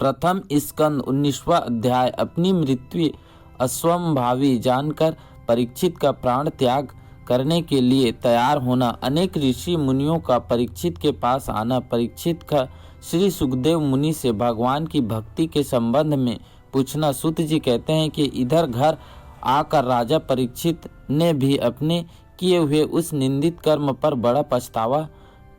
प्रथम स्कंद 19वां अध्याय। अपनी मृत्यु अस्वभावी जानकर परीक्षित का प्राण त्याग करने के लिए तैयार होना। अनेक ऋषि मुनियों का परीक्षित के पास आना। परीक्षित का श्री सुखदेव मुनि से भगवान की भक्ति के संबंध में पूछना। सूत जी कहते हैं कि इधर घर आकर राजा परीक्षित ने भी अपने किए हुए उस निंदित कर्म पर बड़ा पछतावा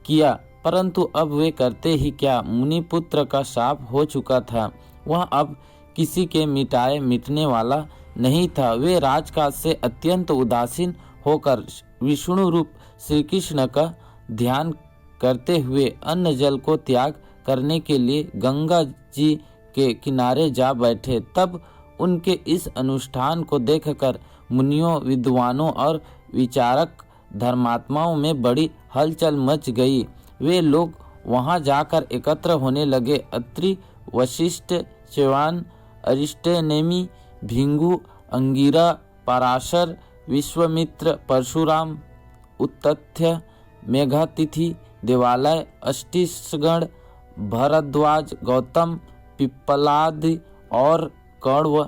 किया, परंतु अब वे करते ही क्या। मुनि पुत्र का शाप हो चुका था, वह अब किसी के मिटने वाला नहीं था। वे राजकाज से अत्यंत उदासीन होकर विष्णु रूप श्री कृष्ण का ध्यान करते हुए अन्न जल को त्याग करने के लिए गंगा जी के किनारे जा बैठे। तब उनके इस अनुष्ठान को देखकर मुनियों, विद्वानों और विचारक धर्मात्माओं में बड़ी हलचल मच गई। वे लोग वहां जाकर एकत्र होने लगे। अत्रि, वशिष्ठ, च्यवन, अरिष्टनेमि, भृगु, अंगिरा, पराशर, विश्वामित्र, परशुराम, उत्तथ्य, मेघातिथि, देवालय, अष्टिशगण, भरद्वाज, गौतम, पिप्पलादि और कण्व,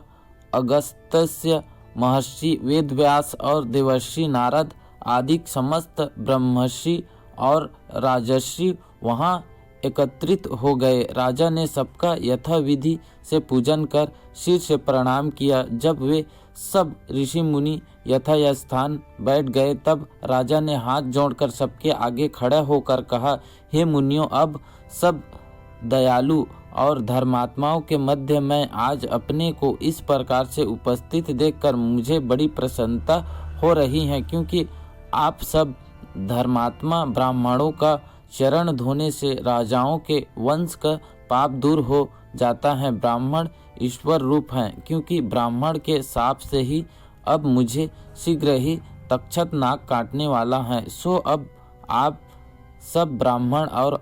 अगस्त्य महर्षि, वेदव्यास और देवर्षि नारद आदि समस्त ब्रह्मर्षि और राजर्षि वहां एकत्रित हो गए। राजा ने सबका यथाविधि से पूजन कर सिर से प्रणाम किया। जब वे सब ऋषि मुनि यथा स्थान बैठ गए, तब राजा ने हाथ जोड़कर सबके आगे खड़ा होकर कहा, हे मुनियों, अब सब दयालु और धर्मात्माओं के मध्य मैं आज अपने को इस प्रकार से उपस्थित देखकर मुझे बड़ी प्रसन्नता हो रही है, क्योंकि आप सब धर्मात्मा ब्राह्मणों का चरण धोने से राजाओं के वंश का पाप दूर हो जाता है। ब्राह्मण ईश्वर रूप हैं, क्योंकि ब्राह्मण के शाप से ही अब मुझे शीघ्र ही तक्षक नाग काटने वाला है। सो अब आप सब ब्राह्मण और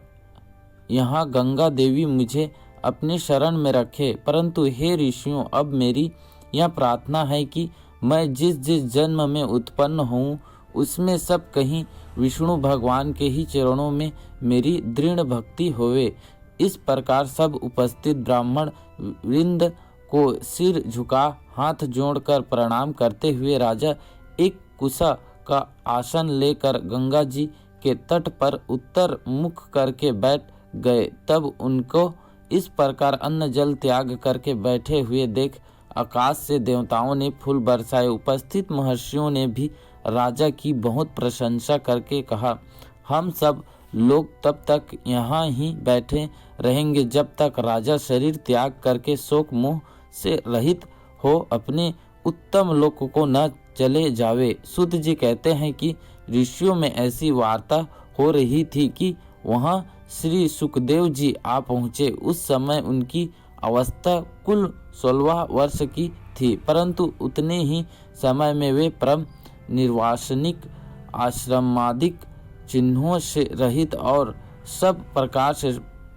यहाँ गंगा देवी मुझे अपने शरण में रखे। परंतु हे ऋषियों, अब मेरी यह प्रार्थना है कि मैं जिस जिस जन्म में उत्पन्न हूँ उसमें सब कहीं विष्णु भगवान के ही चरणों में मेरी दृढ़ भक्ति होवे। इस प्रकार सब उपस्थित ब्राह्मण वृंद को सिर झुका हाथ जोड़कर प्रणाम करते हुए राजा एक कुशा का आसन लेकर गंगा जी के तट पर उत्तर मुख करके बैठ गए। तब उनको इस प्रकार अन्न जल त्याग करके बैठे हुए देख आकाश से देवताओं ने फूल बरसाए। उपस्थित महर्षियों ने भी राजा की बहुत प्रशंसा करके कहा, हम सब लोग तब तक यहाँ ही बैठे रहेंगे जब तक राजा शरीर त्याग करके शोक मोह से रहित हो अपने उत्तम लोक को न चले जावे। सूत जी कहते हैं कि ऋषियों में ऐसी वार्ता हो रही थी कि वहाँ श्री सुखदेव जी आ पहुँचे। उस समय उनकी अवस्था कुल 16 वर्ष की थी, परंतु उतने ही समय में वे परम निर्वासनिक, आश्रमादिक चिन्हों से रहित और सब प्रकार से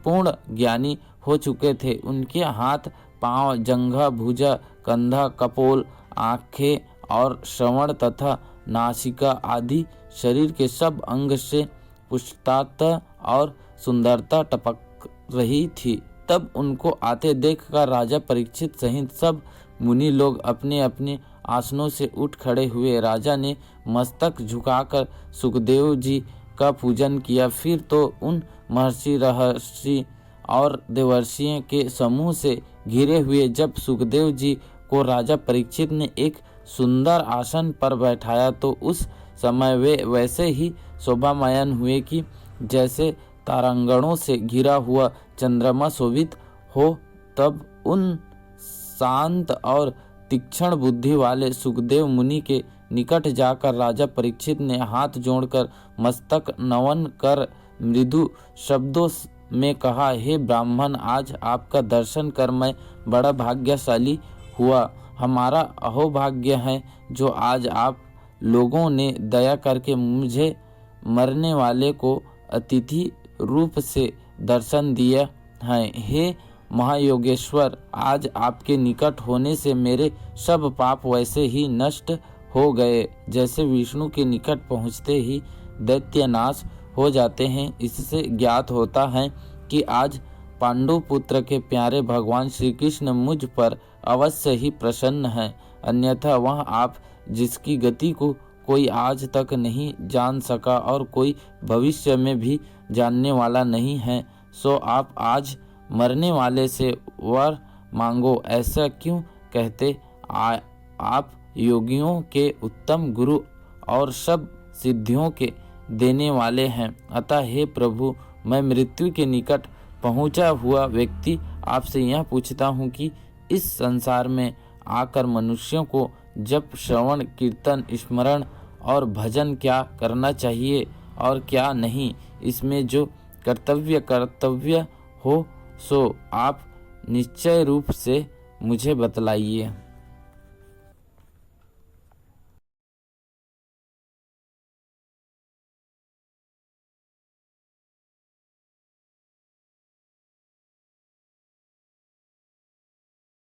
पूर्ण ज्ञानी हो चुके थे। उनके हाथ, पांव, जंघा, भुजा, कंधा, कपोल, आँखें और श्रवण तथा नासिका आदि शरीर के सब अंग से पुष्टता और सुंदरता टपक रही थी। तब उनको आते देखकर राजा परीक्षित सहित सब मुनि लोग अपने अपने आसनों से उठ खड़े हुए। राजा ने मस्तक झुकाकर सुखदेव जी का पूजन किया। फिर तो उन महर्षि, रहर्षि और देवर्षियों के समूह से घिरे हुए जब सुखदेव जी को राजा परीक्षित ने एक सुंदर आसन पर बैठाया, तो उस समय वे वैसे ही शोभामयन हुए कि जैसे तारांगणों से घिरा हुआ चंद्रमा शोभित हो। तब उन शांत और तीक्ष्ण बुद्धि वाले सुखदेव मुनि के निकट जाकर राजा परीक्षित ने हाथ जोड़कर मस्तक नमन कर मृदु शब्दों में कहा, हे ब्राह्मण, आज आपका दर्शन कर मैं बड़ा भाग्यशाली हुआ। हमारा अहोभाग्य है जो आज आप लोगों ने दया करके मुझे मरने वाले को अतिथि रूप से दर्शन दिया है। हे महायोगेश्वर, आज आपके निकट होने से मेरे सब पाप वैसे ही नष्ट हो गए जैसे विष्णु के निकट पहुँचते ही दैत्य नाश हो जाते हैं। इससे ज्ञात होता है कि आज पांडु पुत्र के प्यारे भगवान श्री कृष्ण मुझ पर अवश्य ही प्रसन्न हैं, अन्यथा वह आप जिसकी गति को कोई आज तक नहीं जान सका और कोई भविष्य में भी जानने वाला नहीं है, सो आप आज मरने वाले से वर मांगो, ऐसा क्यों कहते? आप योगियों के उत्तम गुरु और सब सिद्धियों के देने वाले हैं, अतः हे प्रभु, मैं मृत्यु के निकट पहुंचा हुआ व्यक्ति आपसे यह पूछता हूँ कि इस संसार में आकर मनुष्यों को जप, श्रवण, कीर्तन, स्मरण और भजन क्या करना चाहिए और क्या नहीं, इसमें जो कर्तव्य हो सो आप निश्चय रूप से मुझे बतलाइए।